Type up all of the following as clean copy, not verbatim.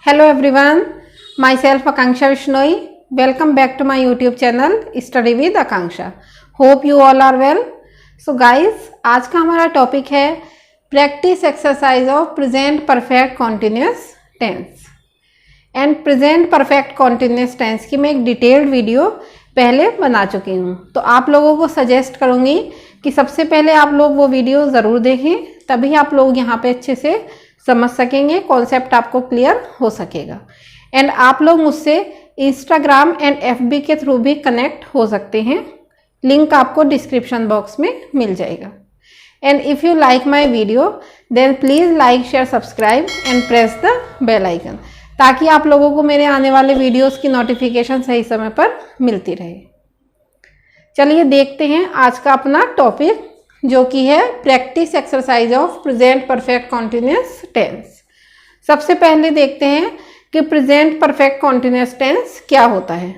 Hello everyone, myself Akanksha Vishnoi. Welcome back to my YouTube channel Study with Akanksha. Hope you all are well. So guys, आज का हमारा topic है practice exercise of present perfect continuous tense. And present perfect continuous tense की मैं एक detailed video पहले बना चुकी हूँ, तो आप लोगों को सजेस्ट करूँगी कि सबसे पहले आप लोग वो वीडियो ज़रूर देखें, तभी आप लोग यहाँ पे अच्छे से समझ सकेंगे, कॉन्सेप्ट आपको क्लियर हो सकेगा. एंड आप लोग मुझसे इंस्टाग्राम एंड FB के थ्रू भी कनेक्ट हो सकते हैं. लिंक आपको डिस्क्रिप्शन बॉक्स में मिल जाएगा. And if you like my video then please like share subscribe and press the bell icon, ताकि आप लोगों को मेरे आने वाले वीडियोस की नोटिफिकेशन सही समय पर मिलती रहे. चलिए देखते हैं आज का अपना टॉपिक, जो कि है practice exercise of present perfect continuous tense. सबसे पहले देखते हैं कि प्रेजेंट परफेक्ट कॉन्टिन्यूस टेंस क्या होता है.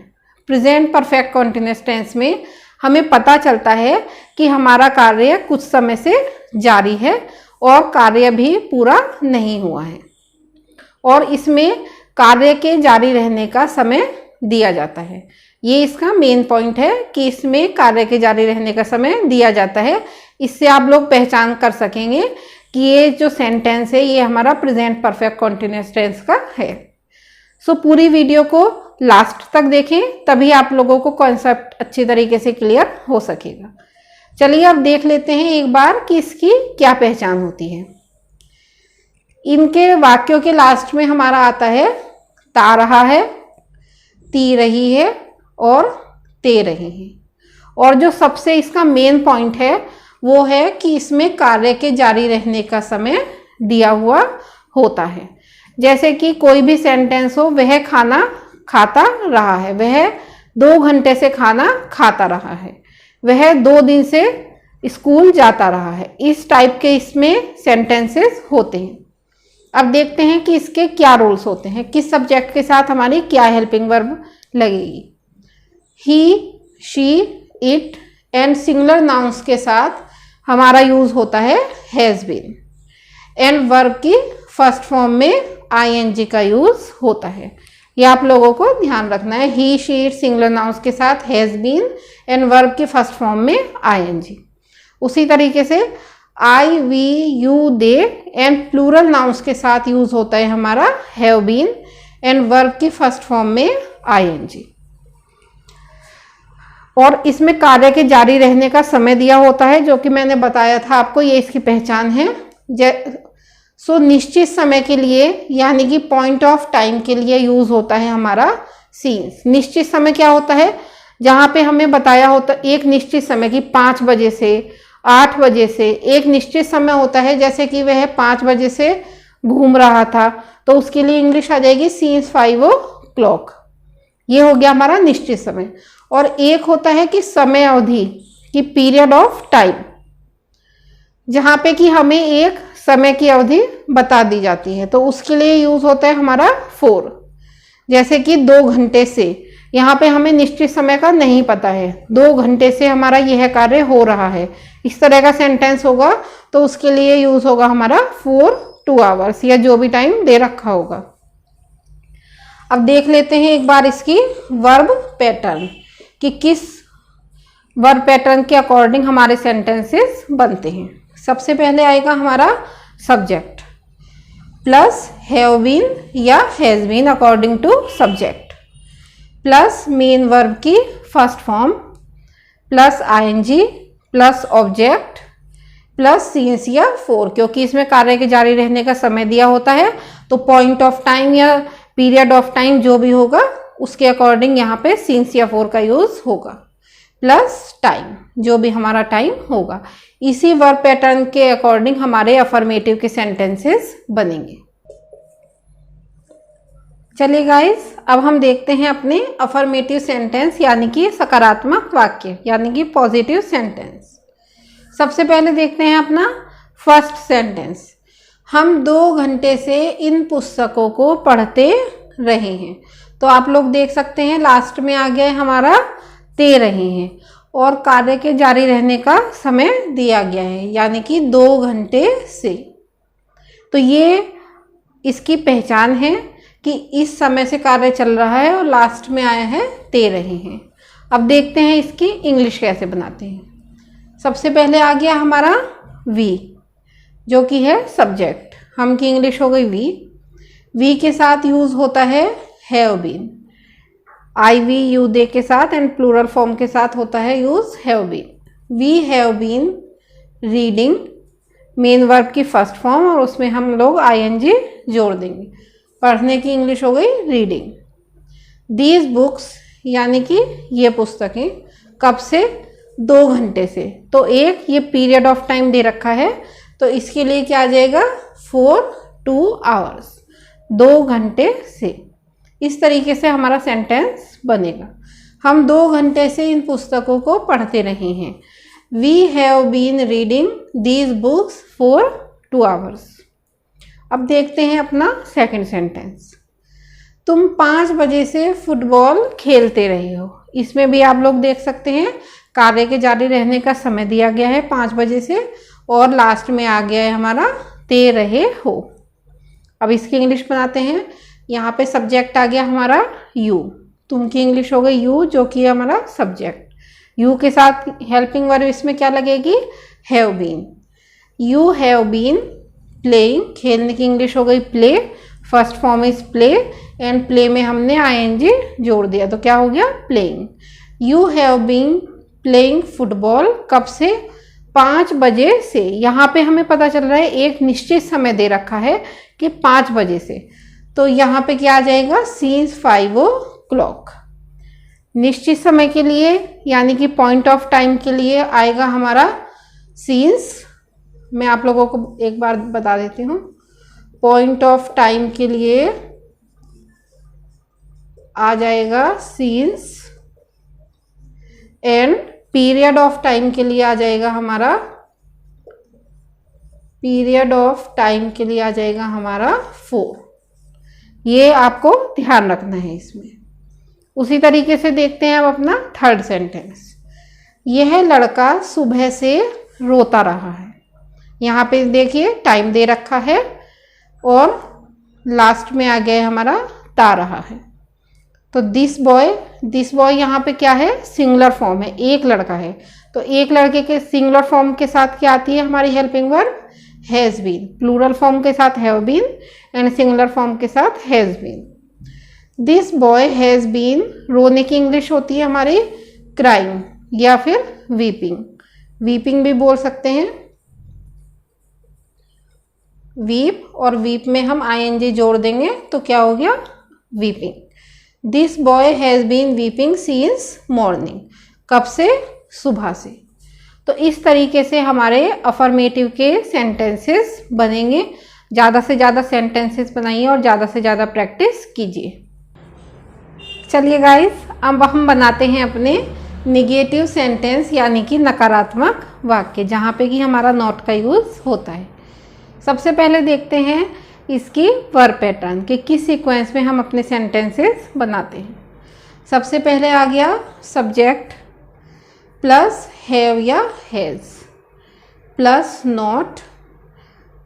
प्रेजेंट परफेक्ट कॉन्टिन्यूस टेंस में हमें पता चलता है कि हमारा कार्य कुछ समय से जारी है और कार्य भी पूरा नहीं हुआ है, और इसमें कार्य के जारी रहने का समय दिया जाता है. ये इसका मेन पॉइंट है कि इसमें कार्य के जारी रहने का समय दिया जाता है. इससे आप लोग पहचान कर सकेंगे कि ये जो सेंटेंस है ये हमारा प्रेजेंट परफेक्ट कॉन्टिन्यूस टेंस का है. सो पूरी वीडियो को लास्ट तक देखें, तभी आप लोगों को कॉन्सेप्ट अच्छी तरीके से क्लियर हो सकेगा. चलिए अब देख लेते हैं एक बार कि इसकी क्या पहचान होती है. इनके वाक्यों के लास्ट में हमारा आता है ता रहा है, ती रही है और ते रहे हैं. और जो सबसे इसका मेन पॉइंट है वो है कि इसमें कार्य के जारी रहने का समय दिया हुआ होता है. जैसे कि कोई भी सेंटेंस हो, वह खाना खाता रहा है, वह 2 घंटे से खाना खाता रहा है, वह 2 दिन से स्कूल जाता रहा है. इस टाइप के इसमें सेंटेंसेस होते हैं. अब देखते हैं कि इसके क्या रूल्स होते हैं, किस सब्जेक्ट के साथ हमारी क्या हेल्पिंग वर्ब लगेगी. He, she, it and singular nouns के साथ हमारा यूज होता है हैज बीन. एंड वर्ब की फर्स्ट फॉर्म में ING का यूज होता है. ये आप लोगों को ध्यान रखना है. He, she, it singular nouns के साथ हैज बीन एंड वर्ब की फर्स्ट फॉर्म में ING. उसी तरीके से I, we, you, they and plural nouns के साथ यूज होता है हमारा हैव बीन एंड वर्ब की फर्स्ट फॉर्म में ING. और इसमें कार्य के जारी रहने का समय दिया होता है, जो कि मैंने बताया था आपको, ये इसकी पहचान है. सो निश्चित समय के लिए यानी कि पॉइंट ऑफ टाइम के लिए यूज होता है हमारा सीन्स. निश्चित समय क्या होता है, जहाँ पे हमें बताया होता एक निश्चित समय की 5 बजे से 8 बजे से एक निश्चित समय होता है. जैसे कि वह 5 बजे से घूम रहा था, तो उसके लिए इंग्लिश आ जाएगी सीन्स 5 o'clock. ये हो गया हमारा निश्चित समय. और एक होता है कि समय अवधि की पीरियड ऑफ टाइम, जहाँ पे कि हमें एक समय की अवधि बता दी जाती है, तो उसके लिए यूज होता है हमारा 4. जैसे कि 2 घंटे से, यहाँ पे हमें निश्चित समय का नहीं पता है, 2 घंटे से हमारा यह कार्य हो रहा है, इस तरह का सेंटेंस होगा, तो उसके लिए यूज होगा हमारा 4 2 hours या जो भी टाइम दे रखा होगा. अब देख लेते हैं एक बार इसकी वर्ब पैटर्न, कि किस वर्ब पैटर्न के अकॉर्डिंग हमारे सेंटेंसेस बनते हैं. सबसे पहले आएगा हमारा सब्जेक्ट प्लस हैव बीन या has been according to subject, plus main verb की first form, plus ING, plus object, plus since या 4, क्योंकि इसमें कार्य के जारी रहने का समय दिया होता है, तो पॉइंट ऑफ टाइम या पीरियड ऑफ टाइम जो भी होगा उसके अकॉर्डिंग यहाँ पे सीन्स या 4 का यूज होगा, प्लस टाइम, जो भी हमारा टाइम होगा. इसी वर्ब पैटर्न के अकॉर्डिंग हमारे अफर्मेटिव के सेंटेंसेस बनेंगे. चलिए गाइस, अब हम देखते हैं अपने अफर्मेटिव सेंटेंस यानी कि सकारात्मक वाक्य यानी कि पॉजिटिव सेंटेंस. सबसे पहले देखते हैं अपना फर्स्ट सेंटेंस. हम 2 घंटे से इन पुस्तकों को पढ़ते रहे हैं. तो आप लोग देख सकते हैं लास्ट में आ गया हमारा ते रहे हैं, और कार्य के जारी रहने का समय दिया गया है यानी कि 2 घंटे से. तो ये इसकी पहचान है कि इस समय से कार्य चल रहा है और लास्ट में आया है ते रहे हैं। अब देखते हैं इसकी इंग्लिश कैसे बनाते हैं। सबसे पहले आ गया हमारा वी, जो कि है सब्जेक्ट। हम की इंग्लिश हो गई वी। वी के साथ यूज होता है have been, I we you they के साथ, एंड प्लूरल फॉर्म के साथ होता है use have been. We have been reading, main verb की फर्स्ट फॉर्म, और उसमें हम लोग आईएनजी जोड़ देंगे। पढ़ने की इंग्लिश हो गई रीडिंग। दीज बुक्स यानी कि ये पुस्तकें, कब से? 2 घंटे से। तो एक ये पीरियड ऑफ टाइम दे रखा है, तो इसके लिए क्या आ जाएगा? 4 2 hours, 2 घंटे से। इस तरीके से हमारा सेंटेंस बनेगा। हम 2 घंटे से इन पुस्तकों को पढ़ते रहे हैं। We have been reading these books for 2 hours। अब देखते हैं अपना सेकंड सेंटेंस। तुम 5 बजे से फुटबॉल खेलते रहे हो। इसमें भी आप लोग देख सकते हैं कार्य के जारी रहने का समय दिया गया है 5 बजे से, और लास्ट में आ गया है हमारा ते रहे हो। अब इसकी इंग्लिश बनाते हैं। यहाँ पे सब्जेक्ट आ गया हमारा यू। तुम की इंग्लिश हो गई यू, जो कि हमारा सब्जेक्ट। यू के साथ हेल्पिंग वर्ब इसमें क्या लगेगी? Have been. You have been playing, खेलने की इंग्लिश हो गई play. First form is play, and play में हमने आईएनजी जोड़ दिया, तो क्या हो गया? Playing. You have been playing football, कब से? 5 बजे से। यहाँ पे हमें पता चल रहा है एक निश्चित समय दे रखा है कि 5 बजे से, तो यहाँ पे क्या आ जाएगा? since 5 o'clock। निश्चित समय के लिए यानी कि पॉइंट ऑफ टाइम के लिए आएगा हमारा since। मैं आप लोगों को एक बार बता देती हूँ। पॉइंट ऑफ टाइम के लिए आ जाएगा since, and period of time के लिए आ जाएगा हमारा, पीरियड ऑफ टाइम के लिए आ जाएगा हमारा 4। ये आपको ध्यान रखना है इसमें। उसी तरीके से देखते हैं अब अपना थर्ड सेंटेंस। यह लड़का सुबह से रोता रहा है। यहाँ पे देखिए टाइम दे रखा है, और लास्ट में आ गया हमारा ता रहा है। तो दिस बॉय यहाँ पे क्या है? सिंगुलर फॉर्म है, एक लड़का है। तो एक लड़के के सिंगुलर फॉर्म के साथ क्या आती है हमारी helping verb? Has been. Plural form के साथ have been, and singular form के साथ has been. This boy has been, रोने की इंग्लिश होती है हमारी क्राइंग या फिर वीपिंग। वीपिंग भी बोल सकते हैं, वीप, और वीप में हम आईएनजी जोड़ देंगे तो क्या हो गया? Weeping. This boy has been weeping since morning, कब से? सुबह से। तो इस तरीके से हमारे अफर्मेटिव के सेंटेंसेस बनेंगे। ज़्यादा से ज़्यादा सेंटेंसेस बनाइए और ज़्यादा से ज़्यादा प्रैक्टिस कीजिए। चलिए गाइस, अब हम बनाते हैं अपने निगेटिव सेंटेंस यानी कि नकारात्मक वाक्य, जहाँ पे कि हमारा नॉट का यूज़ होता है। सबसे पहले देखते हैं इसकी वर्ब पैटर्न कि किस सीक्वेंस में हम अपने सेंटेंसेस बनाते हैं। सबसे पहले आ गया सब्जेक्ट प्लस हैव या has plus not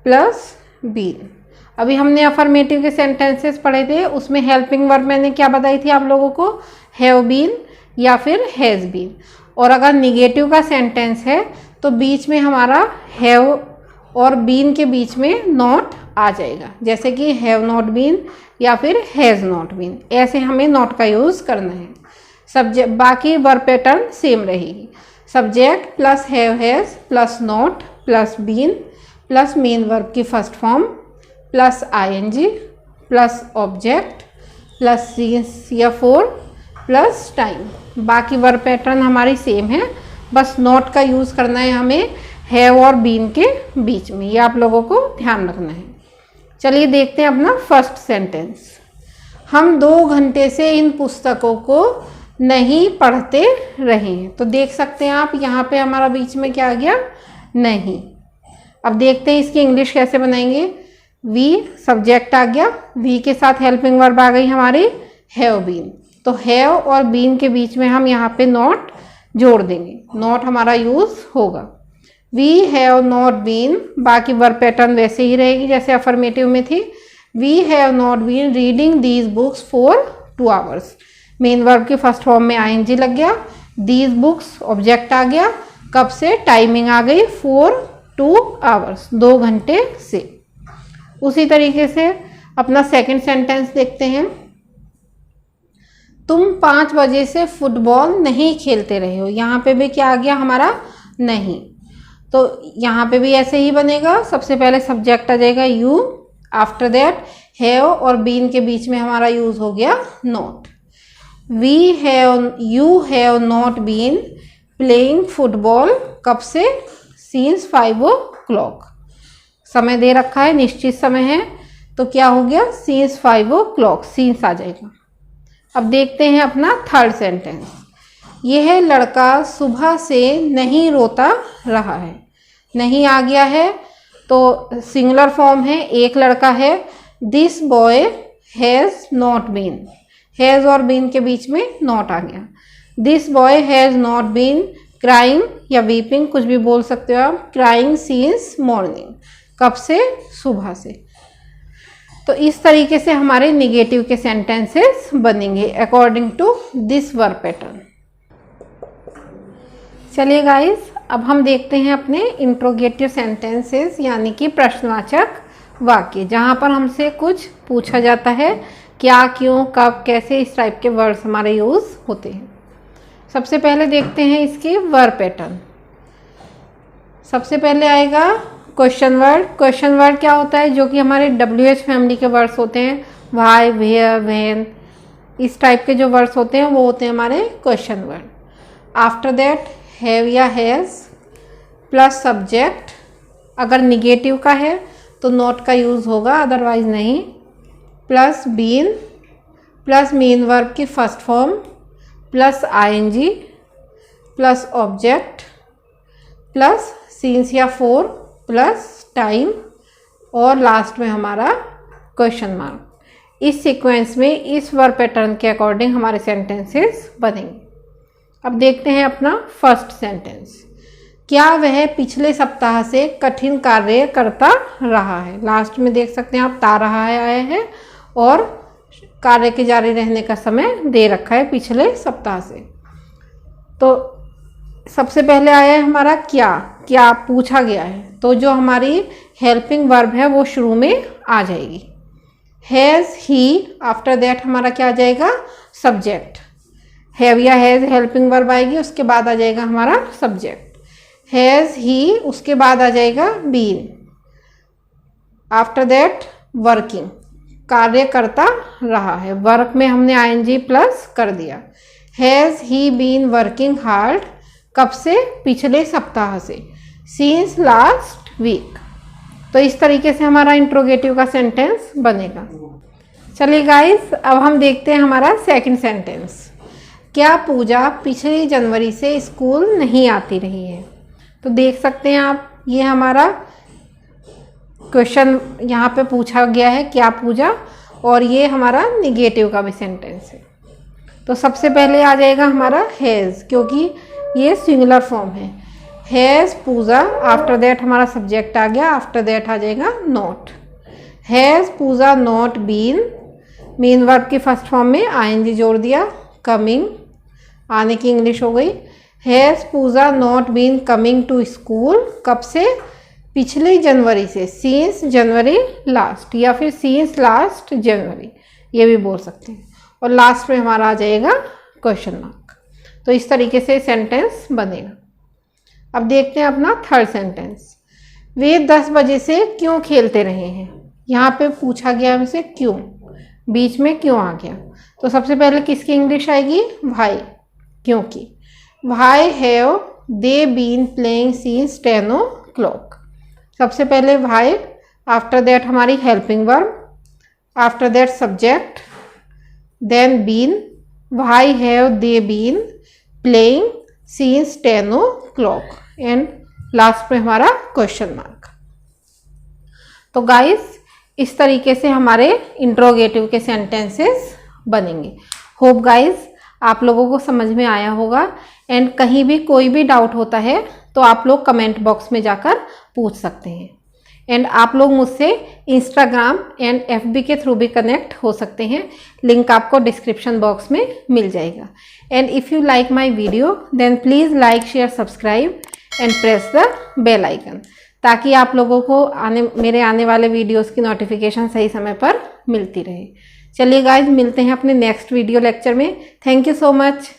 plus been. अभी हमने अफर्मेटिव के सेंटेंसेस पढ़े थे, उसमें हेल्पिंग वर्ब मैंने क्या बताई थी आप लोगों को? हैव बीन या फिर हैज़ बीन। और अगर निगेटिव का सेंटेंस है तो बीच में हमारा हैव और बीन के बीच में नॉट आ जाएगा, जैसे कि हैव नॉट बीन या फिर हैज़ नॉट बीन। ऐसे हमें नॉट का यूज़ करना है। सब्जेक्ट, बाकी वर्ब पैटर्न सेम रहेगी। Subject plus have has plus not plus been plus main verb की first form plus ING plus object plus since या फॉर प्लस टाइम। बाकी वर्ब पैटर्न हमारी सेम है, बस नॉट का यूज़ करना है हमें हैव और बीन के बीच में। ये आप लोगों को ध्यान रखना है। चलिए देखते हैं अपना फर्स्ट सेंटेंस। हम 2 घंटे से इन पुस्तकों को नहीं पढ़ते रहे हैं। तो देख सकते हैं आप यहाँ पे हमारा बीच में क्या आ गया? नहीं। अब देखते हैं इसकी इंग्लिश कैसे बनाएंगे। वी सब्जेक्ट आ गया, वी के साथ हेल्पिंग वर्ब आ गई हमारी हैव बीन। तो हैव और बीन के बीच में हम यहाँ पे नॉट जोड़ देंगे, नॉट हमारा यूज़ होगा। वी हैव नॉट बीन, बाकी वर्ब पैटर्न वैसे ही रहेगी जैसे अफर्मेटिव में थी। We have not been reading these books for 2 hours। Main verb के फर्स्ट फॉर्म में आईएनजी लग गया, दीज बुक्स ऑब्जेक्ट आ गया, कब से, टाइमिंग आ गई, फॉर 2 hours 2 घंटे से। उसी तरीके से अपना सेकंड सेंटेंस देखते हैं। तुम 5 बजे से फुटबॉल नहीं खेलते रहे हो। यहाँ पे भी क्या आ गया हमारा, नहीं। तो यहाँ पे भी ऐसे ही बनेगा, सबसे पहले सब्जेक्ट आ जाएगा यू, आफ्टर दैट हैव और बीन के बीच में हमारा यूज हो गया not. You have not been playing football, कब से, सिंस 5 o'clock। समय दे रखा है, निश्चित समय है, तो क्या हो गया, सिंस 5 o'clock, सिंस आ जाएगा। अब देखते हैं अपना थर्ड सेंटेंस। यह लड़का सुबह से नहीं रोता रहा है। नहीं आ गया है तो सिंगुलर फॉर्म है, एक लड़का है। This boy has not been, has और बीन के बीच में नॉट आ गया। This boy has not been crying या वीपिंग, कुछ भी बोल सकते हो आप, क्राइंग सिंस मॉर्निंग, कब से, सुबह से। तो इस तरीके से हमारे निगेटिव के सेंटेंसेस बनेंगे according to this verb pattern. चलिए गाइस, अब हम देखते हैं अपने इंट्रोगेटिव सेंटेंसेस यानी कि प्रश्नवाचक वाक्य, जहाँ पर हमसे कुछ पूछा जाता है, क्या, क्यों, कब, कैसे, इस टाइप के वर्ड्स हमारे यूज होते हैं। सबसे पहले देखते हैं इसके वर्ब पैटर्न। सबसे पहले आएगा क्वेश्चन वर्ड। क्वेश्चन वर्ड क्या होता है, जो कि हमारे WH फैमिली के वर्ड्स होते हैं, वाई, वेयर, व्हेन, इस टाइप के जो वर्ड्स होते हैं वो होते हैं हमारे question word. After that have या हैज़ प्लस सब्जेक्ट, अगर निगेटिव का है तो नॉट का यूज़ होगा, अदरवाइज नहीं, plus been plus main verb की first form plus ING plus object plus since या फॉर प्लस टाइम और लास्ट में हमारा क्वेश्चन मार्क। इस सीक्वेंस में इस वर्ब पैटर्न के अकॉर्डिंग हमारे सेंटेंसेस बनेंगे। अब देखते हैं अपना फर्स्ट सेंटेंस। क्या वह पिछले सप्ताह से कठिन कार्य करता रहा है। लास्ट में देख सकते हैं आप ता रहा है आया है और कार्य के जारी रहने का समय दे रखा है पिछले सप्ताह से। तो सबसे पहले आया है हमारा क्या, क्या पूछा गया है, तो जो हमारी हेल्पिंग वर्ब है वो शुरू में आ जाएगी। हैज़ ही, आफ्टर दैट हमारा क्या आ जाएगा, सब्जेक्ट। हैव या हैज़ हेल्पिंग वर्ब आएगी, उसके बाद आ जाएगा हमारा सब्जेक्ट। हैज़ ही, उसके बाद आ जाएगा बीन। आफ्टर दैट वर्किंग, कार्य करता रहा है, वर्क में हमने आईएनजी प्लस कर दिया। Has he been working hard, कब से, पिछले सप्ताह से, सिंस लास्ट वीक। तो इस तरीके से हमारा इंट्रोगेटिव का सेंटेंस बनेगा। चलिए गाइस, अब हम देखते हैं हमारा सेकंड सेंटेंस। क्या पूजा पिछली जनवरी से स्कूल नहीं आती रही है। तो देख सकते हैं आप, ये हमारा क्वेश्चन यहाँ पे पूछा गया है, क्या पूजा, और ये हमारा निगेटिव का भी सेंटेंस है। तो सबसे पहले आ जाएगा हमारा हैज़, क्योंकि ये सिंगुलर फॉर्म है। हैज़ पूजा, आफ्टर दैट हमारा सब्जेक्ट आ गया, आफ्टर दैट आ जाएगा not. Has Puja not been, main verb की फर्स्ट फॉर्म में आईएनजी जोड़ दिया, कमिंग, आने की इंग्लिश हो गई। Has Puja not been coming to school, कब से, पिछले जनवरी से, सिंस जनवरी लास्ट, या फिर सिंस लास्ट जनवरी, ये भी बोल सकते हैं। और लास्ट में हमारा आ जाएगा क्वेश्चन मार्क। तो इस तरीके से सेंटेंस बनेगा। अब देखते हैं अपना थर्ड सेंटेंस। वे 10 बजे से क्यों खेलते रहे हैं। यहाँ पे पूछा गया हमसे क्यों, बीच में क्यों आ गया। तो सबसे पहले किसकी इंग्लिश आएगी, वाई, क्योंकि। Why have they been playing since 10 o'clock। सबसे पहले वाई, आफ्टर दैट हमारी helping verb, after that subject, then been. Why have they been playing since 10 o'clock and last में हमारा क्वेश्चन मार्क। तो गाइस, इस तरीके से हमारे इंट्रोगेटिव के सेंटेंसेस बनेंगे। होप गाइस आप लोगों को समझ में आया होगा। एंड कहीं भी कोई भी डाउट होता है तो आप लोग कमेंट बॉक्स में जाकर पूछ सकते हैं। एंड आप लोग मुझसे इंस्टाग्राम एंड FB के थ्रू भी कनेक्ट हो सकते हैं। लिंक आपको डिस्क्रिप्शन बॉक्स में मिल जाएगा। And if you like my video then please like share subscribe and press the bell icon, ताकि आप लोगों को मेरे आने वाले वीडियोस की नोटिफिकेशन सही समय पर मिलती रहे। चलिए गाइज, मिलते हैं अपने नेक्स्ट वीडियो लेक्चर में। Thank you so much.